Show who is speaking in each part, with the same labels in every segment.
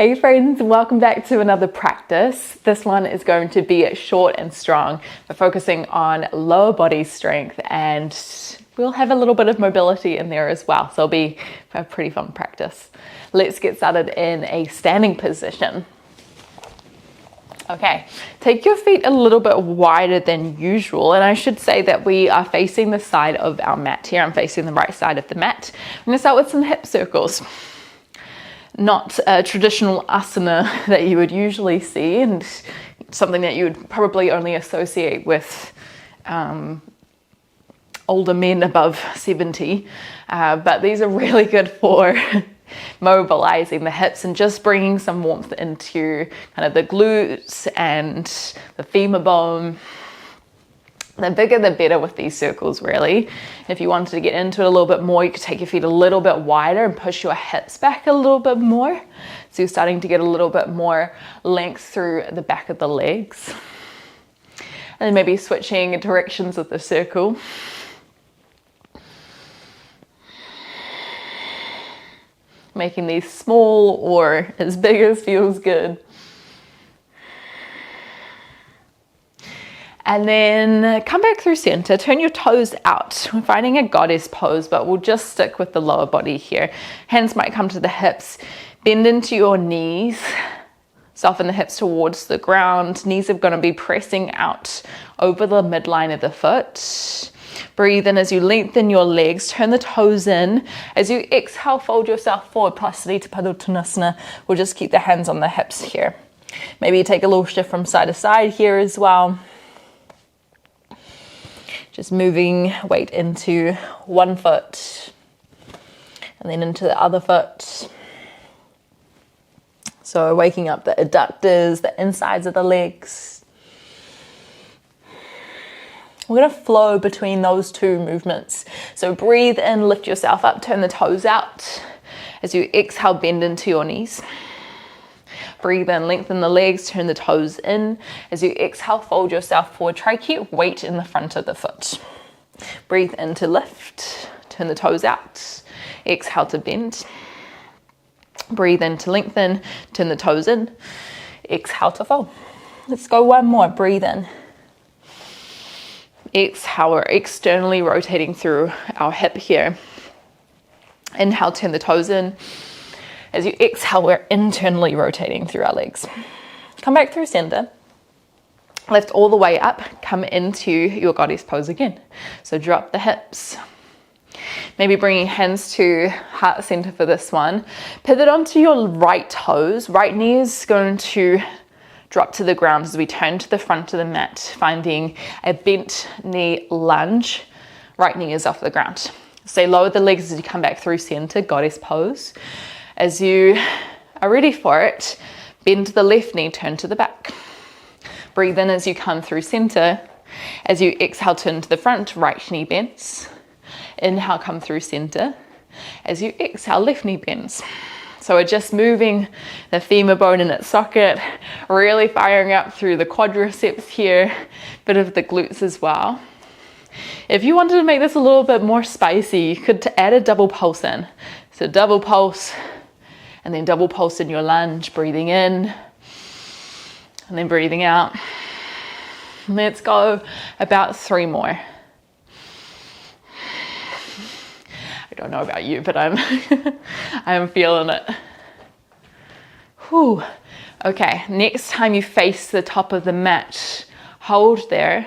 Speaker 1: Hey friends, welcome back to another practice. This one is going to be short and strong. We're focusing on lower body strength and we'll have a little bit of mobility in there as well. So it'll be a pretty fun practice. Let's get started in a standing position. Okay, take your feet a little bit wider than usual, and I should say that we are facing the side of our mat here. I'm facing the right side of the mat. I'm going to start with some hip circles. Not a traditional asana that you would usually see, and something that you would probably only associate with older men above 70, but these are really good for mobilizing the hips and just bringing some warmth into kind of the glutes and the femur bone. The bigger the better with these circles, really. If you wanted to get into it a little bit more, you could take your feet a little bit wider and push your hips back a little bit more. So you're starting to get a little bit more length through the back of the legs. And then maybe switching directions of the circle. Making these small or as big as feels good. And then come back through center, turn your toes out. We're finding a goddess pose, but we'll just stick with the lower body here. Hands might come to the hips, bend into your knees, soften the hips towards the ground. Knees are gonna be pressing out over the midline of the foot. Breathe in as you lengthen your legs, turn the toes in. As you exhale, fold yourself forward, Pasarita Padottanasana. We'll just keep the hands on the hips here. Maybe you take a little shift from side to side here as well. Just moving weight into one foot and then into the other foot. So waking up the adductors, the insides of the legs. We're going to flow between those two movements. So breathe in, lift yourself up, turn the toes out. As you exhale, bend into your knees. Breathe in, lengthen the legs, turn the toes in. As you exhale, fold yourself forward. Try keep weight in the front of the foot. Breathe in to lift, turn the toes out. Exhale to bend. Breathe in to lengthen, turn the toes in. Exhale to fold. Let's go one more. Breathe in. Exhale, we're externally rotating through our hip here. Inhale, turn the toes in. As you exhale, we're internally rotating through our legs. Come back through center. Lift all the way up. Come into your goddess pose again. So drop the hips. Maybe bringing hands to heart center for this one. Pivot onto your right toes. Right knee is going to drop to the ground as we turn to the front of the mat, finding a bent knee lunge. Right knee is off the ground. Stay lower the legs as you come back through center, goddess pose. As you are ready for it, bend the left knee, turn to the back. Breathe in as you come through center. As you exhale, turn to the front, right knee bends. Inhale, come through center. As you exhale, left knee bends. So we're just moving the femur bone in its socket, really firing up through the quadriceps here, bit of the glutes as well. If you wanted to make this a little bit more spicy, you could add a double pulse in. So double pulse, and then double pulse in your lunge, breathing in, and then breathing out. Let's go about 3 more. I don't know about you, but I'm feeling it. Whew. Okay, next time you face the top of the mat, hold there.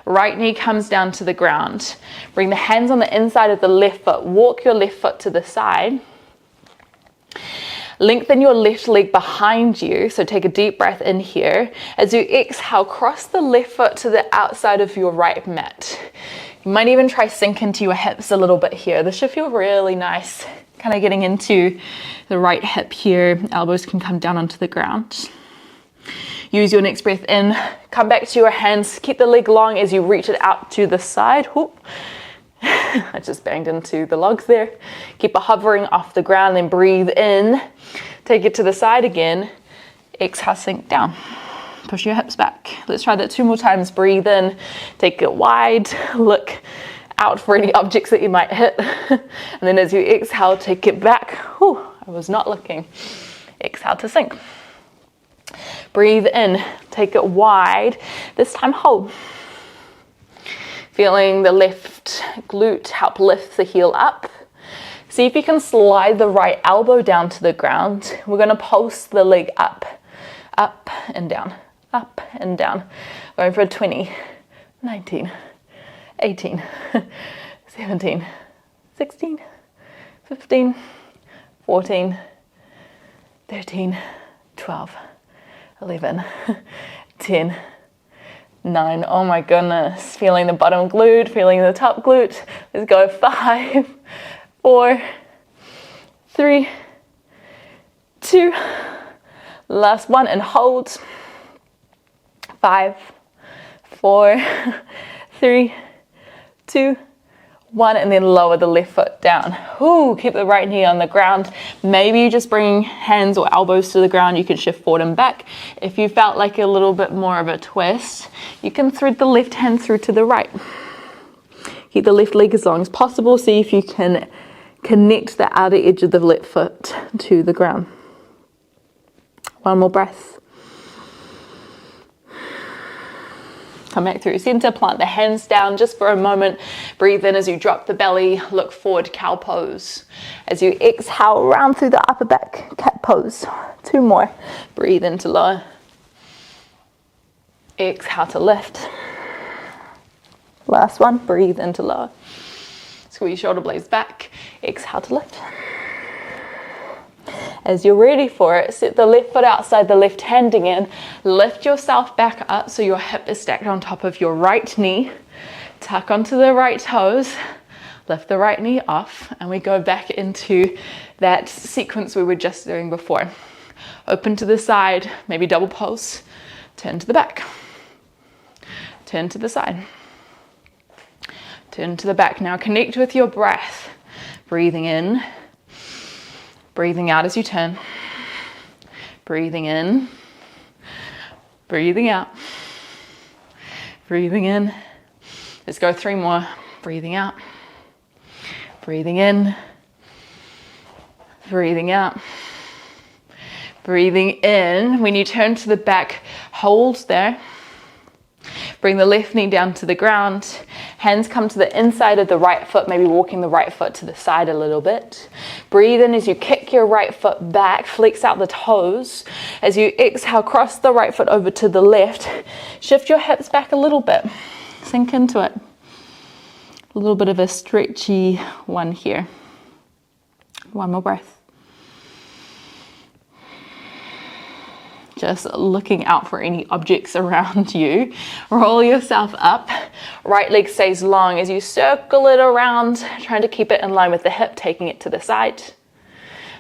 Speaker 1: Right knee comes down to the ground. Bring the hands on the inside of the left foot. Walk your left foot to the side. Lengthen your left leg behind you. So take a deep breath in here. As you exhale, cross the left foot to the outside of your right mat. You might even try sink into your hips a little bit here. This should feel really nice. Kind of getting into the right hip here. Elbows can come down onto the ground. Use your next breath in, come back to your hands, keep the leg long as you reach it out to the side. Whoop. I just banged into the logs there. Keep it hovering off the ground, then breathe in, take it to the side again, exhale, sink down. Push your hips back. Let's try that 2 more times. Breathe in, take it wide, look out for any objects that you might hit. And then as you exhale, take it back. Whew, I was not looking. Exhale to sink. Breathe in, take it wide. This time hold. Feeling the left glute help lift the heel up. See if you can slide the right elbow down to the ground. We're going to pulse the leg up, up and down, up and down. Going for 20, 19, 18, 17, 16, 15, 14, 13, 12, 11, 10, 9. Oh my goodness. Feeling the bottom glute, feeling the top glute. Let's go. 5, 4, 3, 2. Last one and hold. 5, 4, 3, 2, 1, and then lower the left foot down. Ooh, keep the right knee on the ground. Maybe you just bring hands or elbows to the ground. You can shift forward and back. If you felt like a little bit more of a twist, you can thread the left hand through to the right. Keep the left leg as long as possible. See if you can connect the outer edge of the left foot to the ground. One more breath. Come back through center, plant the hands down just for a moment. Breathe in as you drop the belly, look forward, cow pose. As you exhale, round through the upper back, cat pose. 2 more. Breathe into lower. Exhale to lift. Last one, breathe into lower. Squeeze shoulder blades back. Exhale to lift. As you're ready for it, set the left foot outside the left hand again. Lift yourself back up so your hip is stacked on top of your right knee. Tuck onto the right toes. Lift the right knee off, and we go back into that sequence we were just doing before. Open to the side, maybe double pulse. Turn to the back. Turn to the side. Turn to the back. Now connect with your breath. Breathing in. Breathing out as you turn. Breathing in. Breathing out. Breathing in. Let's go 3 more. Breathing out. Breathing in. Breathing out. Breathing in. When you turn to the back, hold there. Bring the left knee down to the ground. Hands come to the inside of the right foot, maybe walking the right foot to the side a little bit. Breathe in as you kick your right foot back, flex out the toes. As you exhale, cross the right foot over to the left. Shift your hips back a little bit. Sink into it. A little bit of a stretchy one here. One more breath. Just looking out for any objects around you. Roll yourself up. Right leg stays long as you circle it around, trying to keep it in line with the hip, taking it to the side.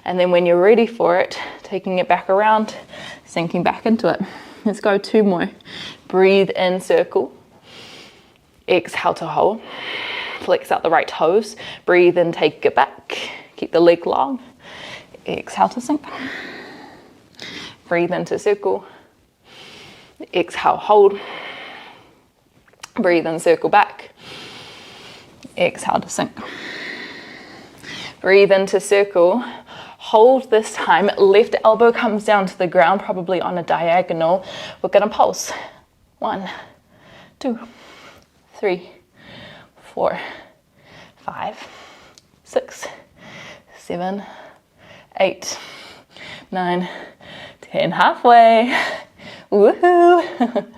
Speaker 1: And then when you're ready for it, taking it back around, sinking back into it. Let's go 2 more. Breathe in, circle. Exhale to hold. Flex out the right toes. Breathe in, take it back. Keep the leg long. Exhale to sink. Breathe into circle. Exhale, hold. Breathe in, circle back. Exhale to sink. Breathe into circle. Hold this time. Left elbow comes down to the ground, probably on a diagonal. We're going to pulse. 1, 2, 3, 4, 5, 6, 7, 8, 9, 10, halfway. Woohoo!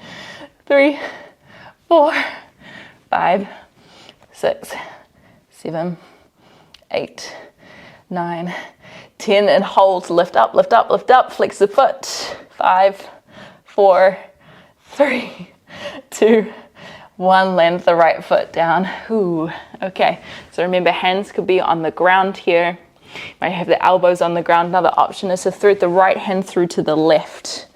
Speaker 1: 3, 4, 5, 6, 7, 8, 9, 10, and hold. Lift up, lift up, lift up. Flex the foot. 5, 4, 3, 2, 1. Land the right foot down. Ooh. Okay, so remember, hands could be on the ground here. You might have the elbows on the ground. Another option is to thread the right hand through to the left.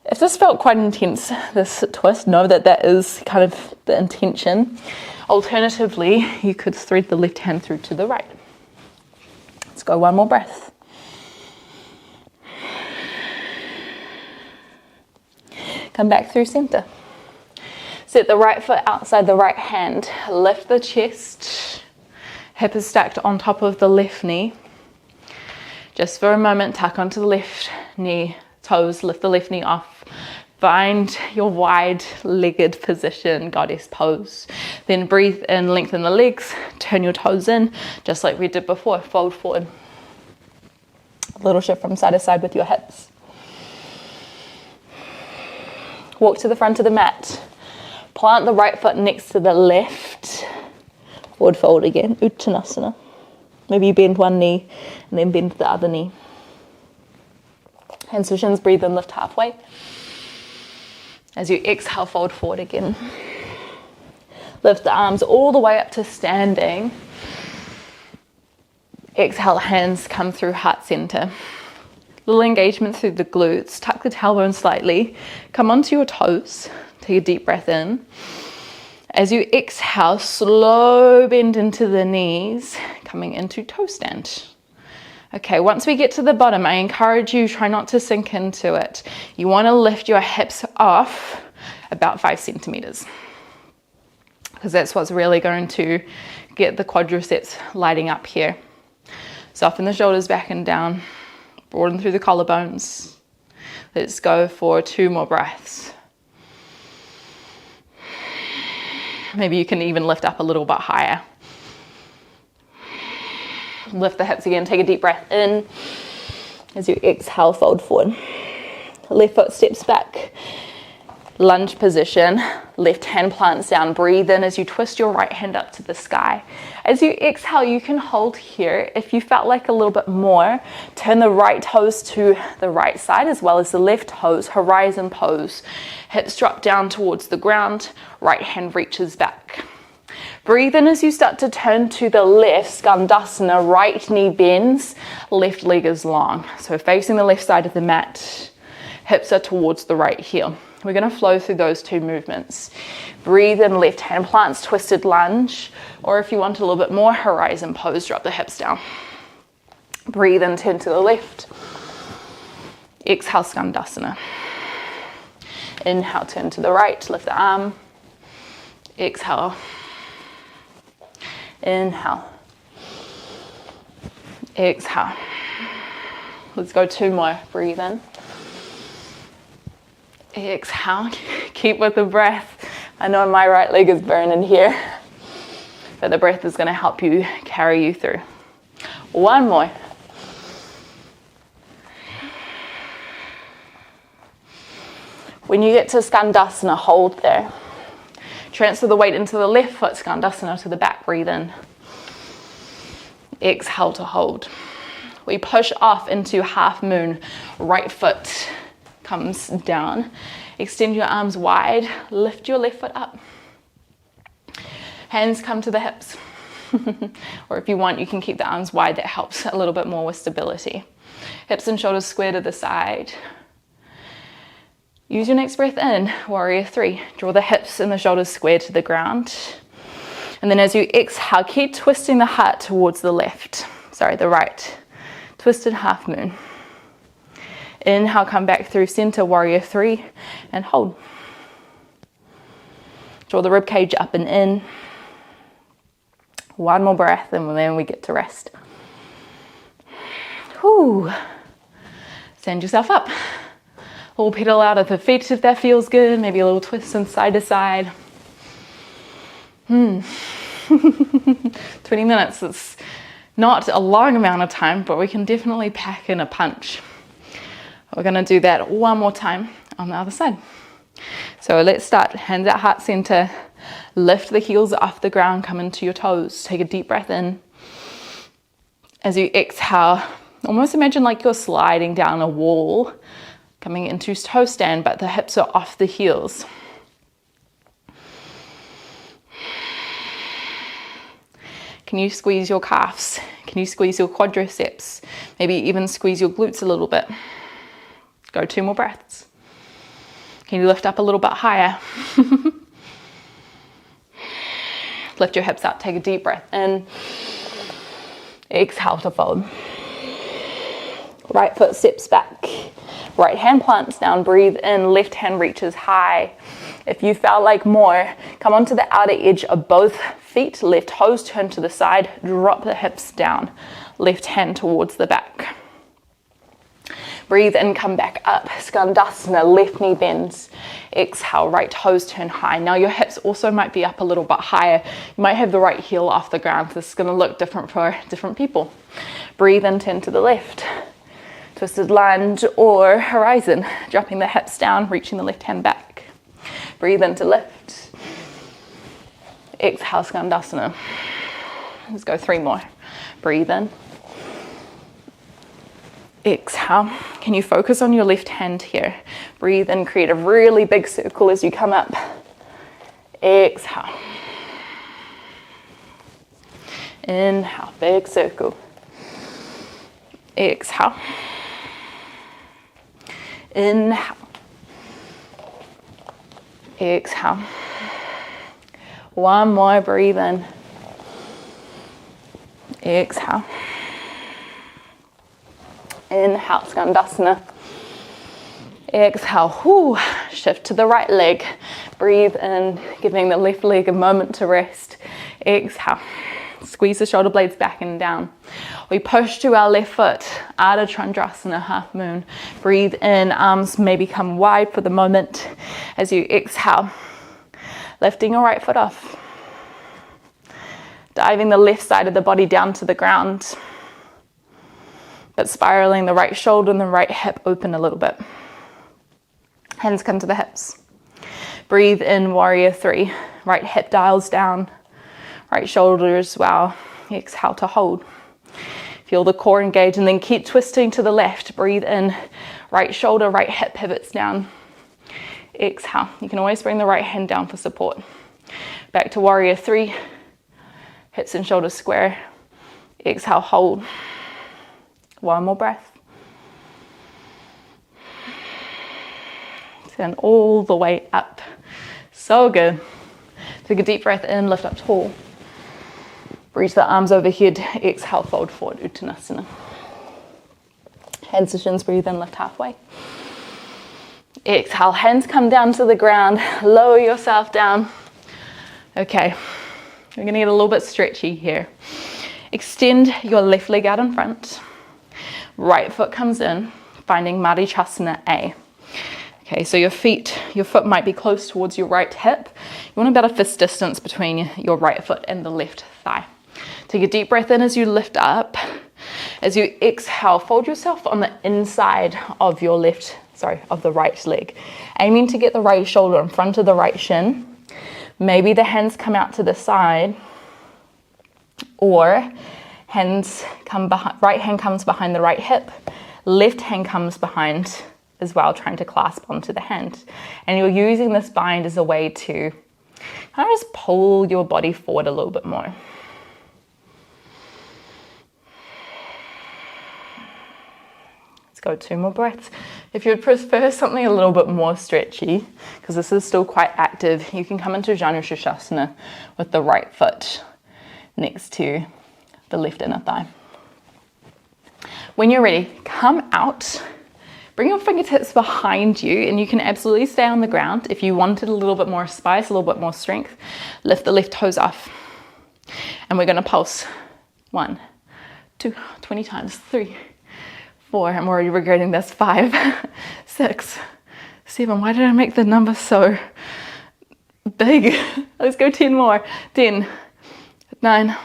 Speaker 1: If this felt quite intense, this twist, know that that is kind of the intention. Alternatively, you could thread the left hand through to the right. Let's go 1 more breath. Come back through center. Set the right foot outside the right hand. Lift the chest. Hip is stacked on top of the left knee. Just for a moment, tuck onto the left knee, toes, lift the left knee off. Find your wide-legged position, goddess pose. Then breathe in, lengthen the legs, turn your toes in, just like we did before, fold forward. A little shift from side to side with your hips. Walk to the front of the mat. Plant the right foot next to the left. Forward fold again, Uttanasana. Maybe you bend one knee and then bend the other knee. Hands to shins, breathe in, lift halfway. As you exhale, fold forward again. Lift the arms all the way up to standing. Exhale, hands come through heart center. Little engagement through the glutes. Tuck the tailbone slightly. Come onto your toes. Take a deep breath in. As you exhale, slow bend into the knees, coming into toe stand. Okay, once we get to the bottom, I encourage you, try not to sink into it. You want to lift your hips off about 5 centimeters, because that's what's really going to get the quadriceps lighting up here. Soften the shoulders back and down, broaden through the collarbones. Let's go for 2 more breaths. Maybe you can even lift up a little bit higher. Lift the hips again, take a deep breath in. As you exhale, fold forward. Left foot steps back. Lunge position. Left hand plants down. Breathe in as you twist your right hand up to the sky. As you exhale, you can hold here. If you felt like a little bit more, turn the right toes to the right side as well as the left toes, horizon pose. Hips drop down towards the ground, right hand reaches back. Breathe in as you start to turn to the left, Skandasana, right knee bends, left leg is long. So facing the left side of the mat, hips are towards the right heel. We're going to flow through those 2 movements. Breathe in, left hand plants, twisted lunge, or if you want a little bit more, horizon pose, drop the hips down. Breathe in, turn to the left. Exhale, Skandasana. Inhale, turn to the right, lift the arm. Exhale. Inhale. Exhale. Let's go 2 more. Breathe in. Exhale. Keep with the breath. I know my right leg is burning here, but the breath is going to help you carry you through. 1 more. When you get to Skandasana, hold there. Transfer the weight into the left foot, Skandasana to the back, breathe in. Exhale to hold. We push off into half moon, right foot comes down. Extend your arms wide, lift your left foot up. Hands come to the hips. Or if you want, you can keep the arms wide, that helps a little bit more with stability. Hips and shoulders square to the side. Use your next breath in, warrior 3. Draw the hips and the shoulders square to the ground. And then as you exhale, keep twisting the heart towards the right. Twisted half moon. Inhale, come back through center, warrior 3, and hold. Draw the rib cage up and in. 1 more breath, and then we get to rest. Whew. Stand yourself up. Or pedal out of the feet if that feels good. Maybe a little twist from side to side. 20 minutes, it's not a long amount of time, but we can definitely pack in a punch. We're going to do that 1 more time on the other side. So let's start. Hands at heart center. Lift the heels off the ground. Come into your toes. Take a deep breath in. As you exhale, almost imagine like you're sliding down a wall, coming into toe stand, but the hips are off the heels. Can you squeeze your calves? Can you squeeze your quadriceps? Maybe even squeeze your glutes a little bit. Go 2 more breaths. Can you lift up a little bit higher? Lift your hips up, take a deep breath in. Exhale to fold. Right foot steps back. Right hand plants down, breathe in, left hand reaches high. If you felt like more, come onto the outer edge of both feet, left toes turn to the side, drop the hips down, left hand towards the back. Breathe in, come back up. Skandasana, left knee bends. Exhale, right toes turn high. Now your hips also might be up a little bit higher. You might have the right heel off the ground. This is going to look different for different people. Breathe in, turn to the left. Twisted lunge or horizon. Dropping the hips down, reaching the left hand back. Breathe into lift. Exhale, Skandasana. Let's go 3 more. Breathe in. Exhale. Can you focus on your left hand here? Breathe in, create a really big circle as you come up. Exhale. Inhale, big circle. Exhale. Inhale. Exhale. 1 more, breathe in. Exhale. Inhale, Skandasana. Exhale, whoo. Shift to the right leg. Breathe in, giving the left leg a moment to rest. Exhale. Squeeze the shoulder blades back and down. We push to our left foot, Ardha Chandrasana, half moon. Breathe in, arms maybe come wide for the moment as you exhale. Lifting your right foot off. Diving the left side of the body down to the ground, but spiraling the right shoulder and the right hip open a little bit. Hands come to the hips. Breathe in, warrior 3. Right hip dials down, right shoulder as well. Exhale to hold. Feel the core engage and then keep twisting to the left. Breathe in, right shoulder, right hip pivots down. Exhale. You can always bring the right hand down for support. Back to warrior 3. Hips and shoulders square. Exhale, hold. 1 more breath. Turn all the way up. So good. Take a deep breath in, lift up tall. Reach the arms overhead. Exhale, fold forward, Uttanasana. Hands to shins, breathe in, lift halfway. Exhale, hands come down to the ground. Lower yourself down. Okay, we're going to get a little bit stretchy here. Extend your left leg out in front. Right foot comes in, finding Madhicasana A. Okay, so your foot might be close towards your right hip. You want about a fist distance between your right foot and the left thigh. Take a deep breath in as you lift up. As you exhale, fold yourself on the inside of of the right leg. Aiming to get the right shoulder in front of the right shin. Maybe the hands come out to the side, or hands come behind, right hand comes behind the right hip, left hand comes behind as well, trying to clasp onto the hand. And you're using this bind as a way to kind of just pull your body forward a little bit more. Let's go 2 more breaths. If you would prefer something a little bit more stretchy, because this is still quite active, you can come into Janu Shirshasana with the right foot next to the left inner thigh. When you're ready, come out, bring your fingertips behind you, and you can absolutely stay on the ground. If you wanted a little bit more spice, a little bit more strength, lift the left toes off. And we're going to pulse. 1, 2, 20 times, 3, 4, I'm already regretting this, 5, 6, 7, why did I make the number so big? Let's go 10 more. 10, 9,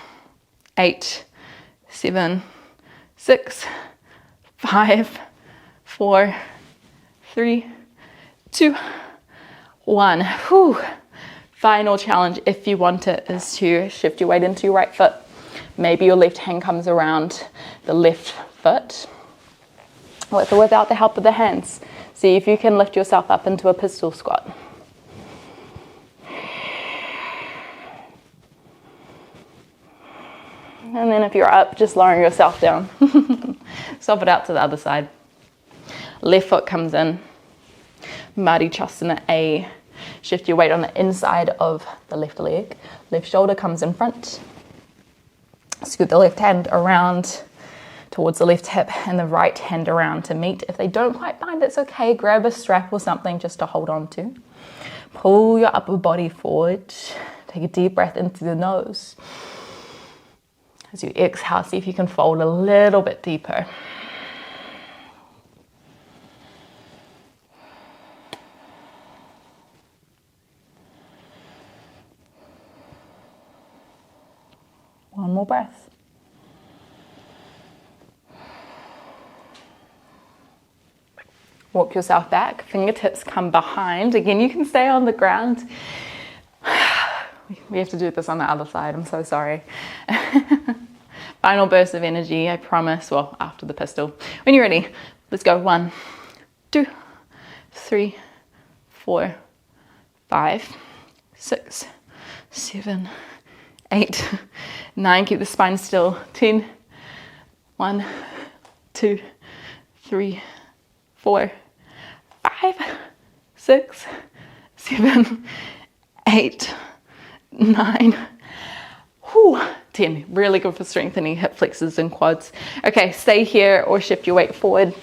Speaker 1: 8, 7, 6, 5, 4, 3, 2, 1. Whew. Final challenge, if you want it, is to shift your weight into your right foot. Maybe your left hand comes around the left foot, with or without the help of the hands. See if you can lift yourself up into a pistol squat. And then if you're up, just lowering yourself down. Swap it out to the other side. Left foot comes in. Madhicasana A. Shift your weight on the inside of the left leg. Left shoulder comes in front. Scoot the left hand around towards the left hip and the right hand around to meet. If they don't quite bind, it's okay. Grab a strap or something just to hold on to. Pull your upper body forward. Take a deep breath into the nose. As you exhale, see if you can fold a little bit deeper. more breath. Walk yourself back, fingertips come behind. Again, you can stay on the ground. We have to do this on the other side, I'm so sorry. Final burst of energy, I promise. Well, after the pistol. When you're ready, let's go. 1, 2, 3, 4, 5, 6, 7, 8, 9. Keep the spine still. 10. 1, 2, 3, 4, 5, 6, 7, 8, 9. Whew. 10. Really good for strengthening hip flexors and quads. Okay, stay here or shift your weight forward.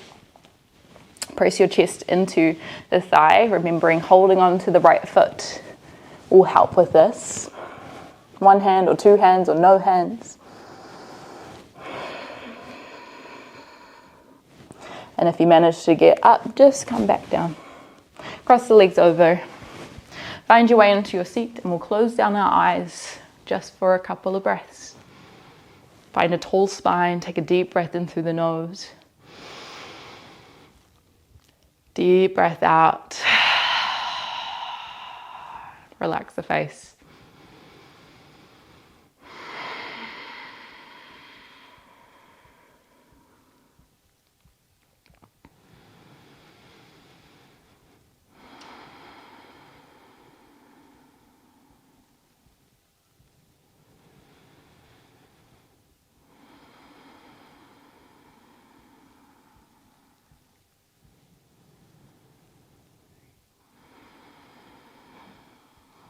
Speaker 1: Press your chest into the thigh, remembering holding on to the right foot will help with this. 1 hand or 2 hands or no hands. And if you manage to get up, just come back down. Cross the legs over. Find your way into your seat and we'll close down our eyes just for a couple of breaths. Find a tall spine, take a deep breath in through the nose. Deep breath out. Relax the face.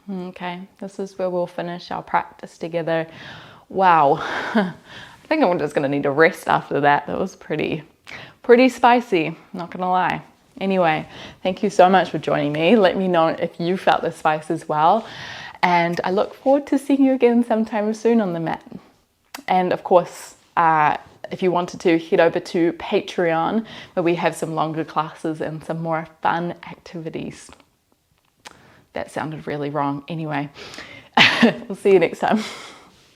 Speaker 1: Okay, this is where we'll finish our practice together. Wow, I think I'm just gonna need a rest after that. That was pretty spicy, not gonna lie. Anyway, thank you so much for joining me. Let me know if you felt the spice as well. And I look forward to seeing you again sometime soon on the mat. And of course, if you wanted to, head over to Patreon, where we have some longer classes and some more fun activities. That sounded really wrong. Anyway, we'll see you next time.